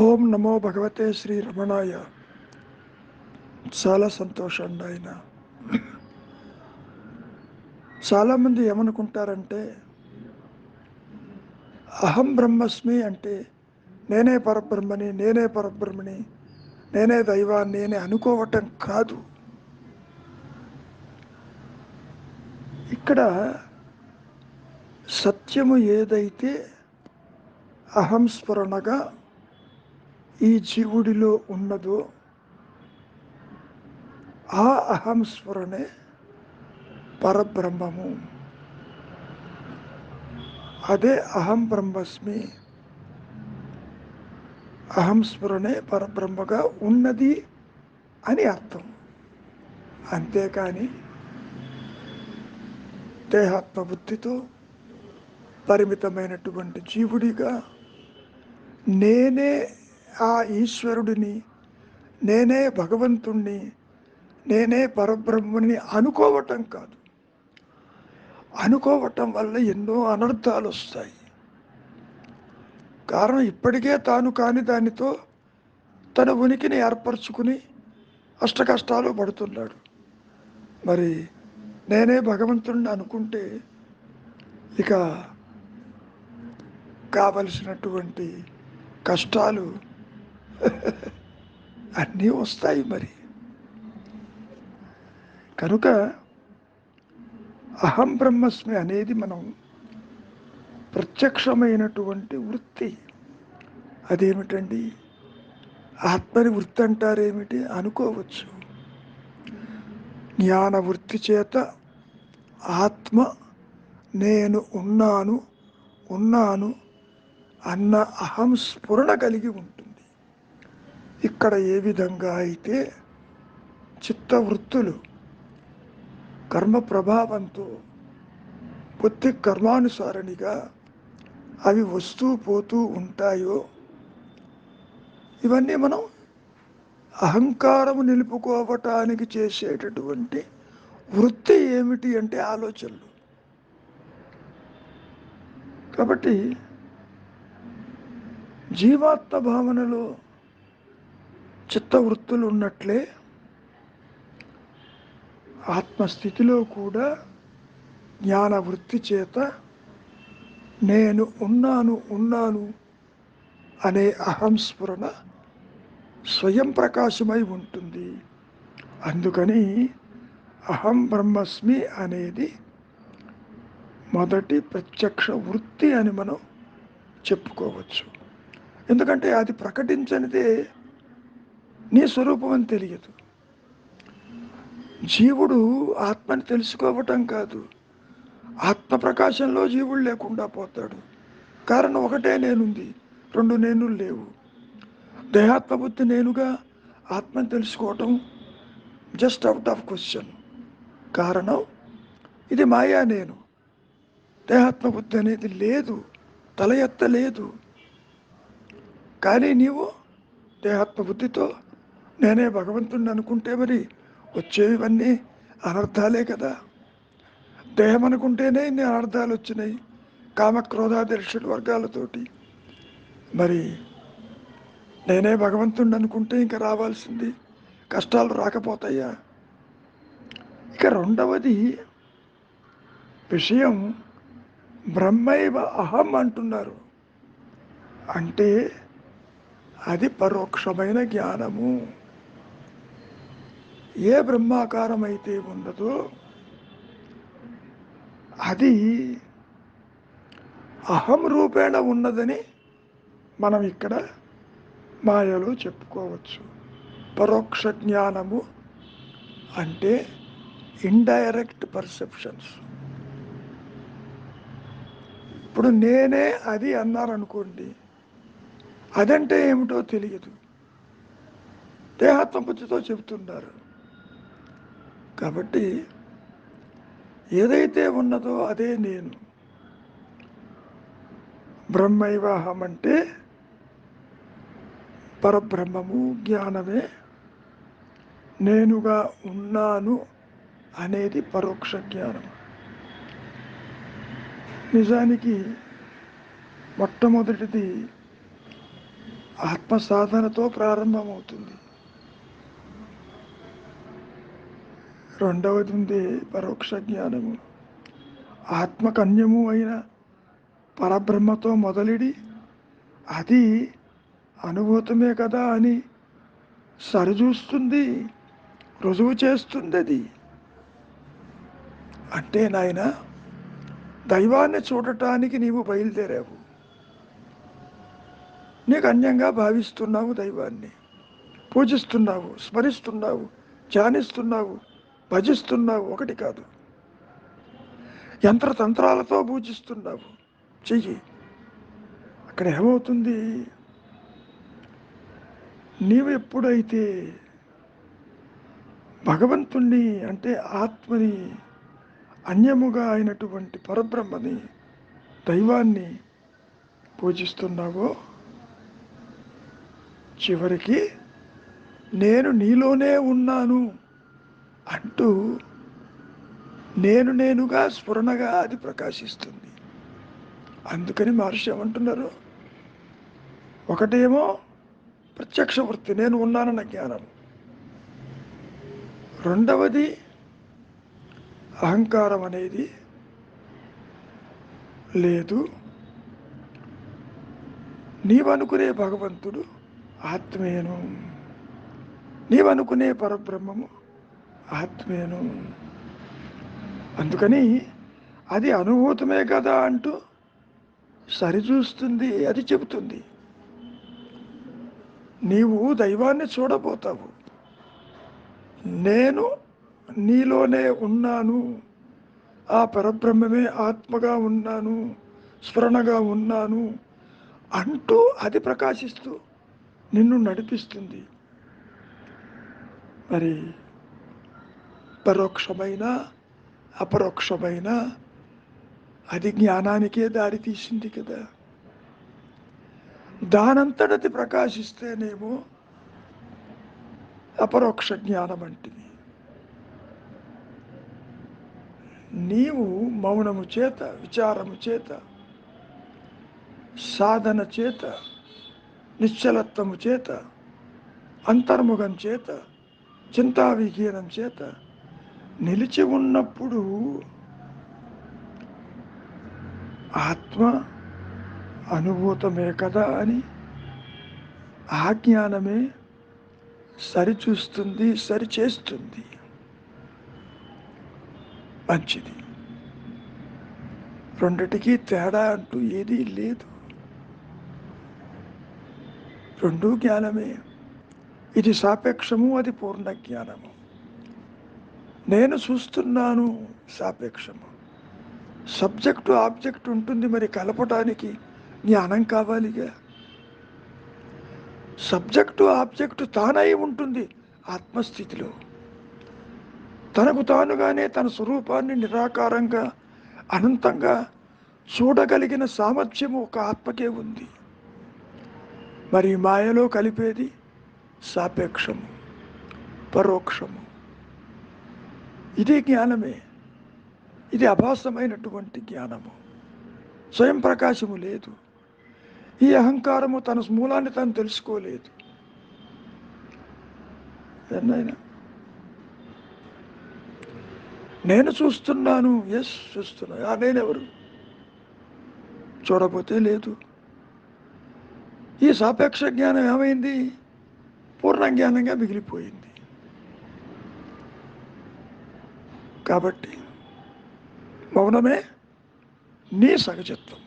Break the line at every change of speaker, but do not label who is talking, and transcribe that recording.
ఓం నమో భగవతే శ్రీ రమణాయ. చాలా సంతోషం ఆయన. చాలామంది ఏమనుకుంటారంటే అహం బ్రహ్మస్మి అంటే నేనే పరబ్రహ్మని, నేనే పరబ్రహ్మని, నేనే దైవాన్ని అని అనుకోవటం కాదు. ఇక్కడ సత్యము ఏదైతే అహం స్ఫురణగా ఈ జీవుడిలో ఉన్నదో ఆ అహం స్ఫురణే పరబ్రహ్మము. అదే అహం బ్రహ్మస్మి. అహం స్ఫురణే పరబ్రహ్మగా ఉన్నది అని అర్థం. అంతేకాని దేహాత్మబుద్ధితో పరిమితమైనటువంటి జీవుడిగా నేనే ఆ ఈశ్వరుడిని, నేనే భగవంతుణ్ణి, నేనే పరబ్రహ్మని అనుకోవటం కాదు. అనుకోవటం వల్ల ఎన్నో అనర్థాలు వస్తాయి. కారణం ఇప్పటికే తాను కాని దానితో తన ఉనికిని ఏర్పరచుకుని అష్టకష్టాలు పడుతున్నాడు. మరి నేనే భగవంతుణ్ణి అనుకుంటే ఇక కావలసినటువంటి కష్టాలు అన్నీ వస్తాయి. మరి కనుక అహం బ్రహ్మస్మి అనేది మనం ప్రత్యక్షమైనటువంటి వృత్తి. అదేమిటండి? ఆత్మని వృత్తి అంటారేమిటి అనుకోవచ్చు. జ్ఞాన వృత్తి చేత ఆత్మ నేను ఉన్నాను ఉన్నాను అన్న అహం స్ఫురణ కలిగి ఉంటుంది. ఇక్కడ ఏ విధంగా అయితే చిత్తవృత్తులు కర్మ ప్రభావంతో బుద్ధి కర్మానుసారణిగా అవి వస్తూ పోతూ ఉంటాయో, ఇవన్నీ మనం అహంకారము నిలుపుకోవటానికి చేసేటటువంటి వృత్తి ఏమిటి అంటే ఆలోచనలు. కాబట్టి జీవాత్మ భావనలో చిత్తవృత్తులు ఉన్నట్లే ఆత్మస్థితిలో కూడా జ్ఞాన వృత్తి చేత నేను ఉన్నాను ఉన్నాను అనే అహం స్ఫురణ స్వయం ప్రకాశమై ఉంటుంది. అందుకని అహం బ్రహ్మస్మి అనేది మొదటి ప్రత్యక్ష వృత్తి అని మనం చెప్పుకోవచ్చు. ఎందుకంటే అది ప్రకటించనిదే నీ స్వరూపం అని తెలియదు. జీవుడు ఆత్మని తెలుసుకోవటం కాదు, ఆత్మ ప్రకాశంలో జీవుడు లేకుండా పోతాడు. కారణం ఒకటే నేనుంది, రెండు నేను లేవు. దేహాత్మబుద్ధి నేనుగా ఆత్మని తెలుసుకోవటం జస్ట్ అవుట్ ఆఫ్ క్వశ్చన్. కారణం ఇది మాయా. నేను దేహాత్మబుద్ధి అనేది లేదు, తల ఎత్తలేదు. కానీ నీవు దేహాత్మబుద్ధితో నేనే భగవంతుడిని అనుకుంటే మరి వచ్చేవన్నీ అనర్థాలే కదా. దేహం అనుకుంటేనే ఇన్ని అనర్థాలు వచ్చినాయి, కామక్రోధాదర్శుల వర్గాలతోటి. మరి నేనే భగవంతుడిని అనుకుంటే ఇంకా రావాల్సింది కష్టాలు రాకపోతాయా? ఇక రెండవది విషయం, బ్రహ్మైవ అహం అంటున్నారు అంటే అది పరోక్షమైన జ్ఞానము. ఏ బ్రహ్మాకారం అయితే ఉన్నదో అది అహం రూపేణ ఉన్నదని మనం ఇక్కడ మాయలో చెప్పుకోవచ్చు. పరోక్ష జ్ఞానము అంటే ఇండైరెక్ట్ పర్సెప్షన్స్. ఇప్పుడు నేనే అది అన్నారనుకోండి, అదంటే ఏమిటో తెలియదు, దేహాత్మబుద్ధితో చెబుతున్నారు. కాబట్టి ఏదైతే ఉన్నదో అదే నేను. బ్రహ్మైవాహం అంటే పరబ్రహ్మము, జ్ఞానమే. నేనుగా ఉన్నాను అనేది పరోక్ష జ్ఞానం. నిజానికి మొట్టమొదటిది ఆత్మ సాధనతో ప్రారంభమవుతుంది. రెండవది ఉంది పరోక్ష జ్ఞానము. ఆత్మకన్యము అయిన పరబ్రహ్మతో మొదలిడి అది అనుభూతమే కదా అని సరిచూస్తుంది, రుజువు చేస్తుంది. అది అంటే నాయన దైవాన్ని చూడటానికి నీవు బయలుదేరావు. నీకు అన్యంగా భావిస్తున్నావు, దైవాన్ని పూజిస్తున్నావు, స్మరిస్తున్నావు, ధ్యానిస్తున్నావు, భజిస్తున్నావు. ఒకటి కాదు, యంత్రతంత్రాలతో పూజిస్తున్నావు. చెయ్యి. అక్కడ ఏమవుతుంది? నీవు ఎప్పుడైతే భగవంతుణ్ణి అంటే ఆత్మని, అన్యముగా అయినటువంటి పరబ్రహ్మని, దైవాన్ని పూజిస్తున్నావో చివరికి నేను నీలోనే ఉన్నాను అంటూ నేనుగా స్ఫురణగా అది ప్రకాశిస్తుంది. అందుకని మహర్షి ఏమంటున్నారు? ఒకటేమో ప్రత్యక్ష వృత్తి, నేను ఉన్నానన్న జ్ఞానం. రెండవది అహంకారం అనేది లేదు. నీవనుకునే భగవంతుడు ఆత్మేను, నీవనుకునే పరబ్రహ్మము ఆత్మేను. అందుకని అది అనుభూతమే కదా అంటూ సరిచూస్తుంది, అది చెబుతుంది. నీవు దైవాన్ని చూడబోతావు. నేను నీలోనే ఉన్నాను, ఆ పరబ్రహ్మమే ఆత్మగా ఉన్నాను, స్ఫురణగా ఉన్నాను అంటూ అది ప్రకాశిస్తూ నిన్ను నడిపిస్తుంది. మరి పరోక్షమైన అపరోక్షమైన అది జ్ఞానానికే దారి తీసింది కదా. దానంతటది ప్రకాశిస్తేనేమో అపరోక్ష జ్ఞానం అంటివి. నీవు మౌనము చేత, విచారము చేత, సాధన చేత, నిశ్చలత్వము చేత, అంతర్ముఖం చేత, చింతా విహీనం చేత నిలిచి ఉన్నప్పుడు ఆత్మ అనుభూతమే కదా అని ఆ జ్ఞానమే సరిచూస్తుంది, సరిచేస్తుంది. మంచిది. రెండిటికి తేడా అంటూ ఏదీ లేదు. రెండూ జ్ఞానమే. ఇది సాపేక్షము, అది పూర్ణ జ్ఞానము. నేను చూస్తున్నాను సాపేక్షము. సబ్జెక్టు ఆబ్జెక్ట్ ఉంటుంది, మరి కలపటానికి జ్ఞానం కావాలిగా. సబ్జెక్టు ఆబ్జెక్టు తానై ఉంటుంది ఆత్మస్థితిలో. తనకు తానుగానే తన స్వరూపాన్ని నిరాకారంగా, అనంతంగా చూడగలిగిన సామర్థ్యము ఒక ఆత్మకే ఉంది. మరి మాయలో కలిపేది సాపేక్షము, పరోక్షము. ఇది జ్ఞానమే. ఇది అభాసమైనటువంటి జ్ఞానము. స్వయం ప్రకాశము లేదు. ఈ అహంకారము తన మూలాన్ని తాను తెలుసుకోలేదు. ఎన్నైనా నేను చూస్తున్నాను, ఎస్ చూస్తున్నా. నేనెవరు? చూడపోతే లేదు. ఈ సాపేక్ష జ్ఞానం ఏమైంది? పూర్ణ జ్ఞానంగా మిగిలిపోయింది. కాబట్టి మౌనమే నీ సహజత్వం.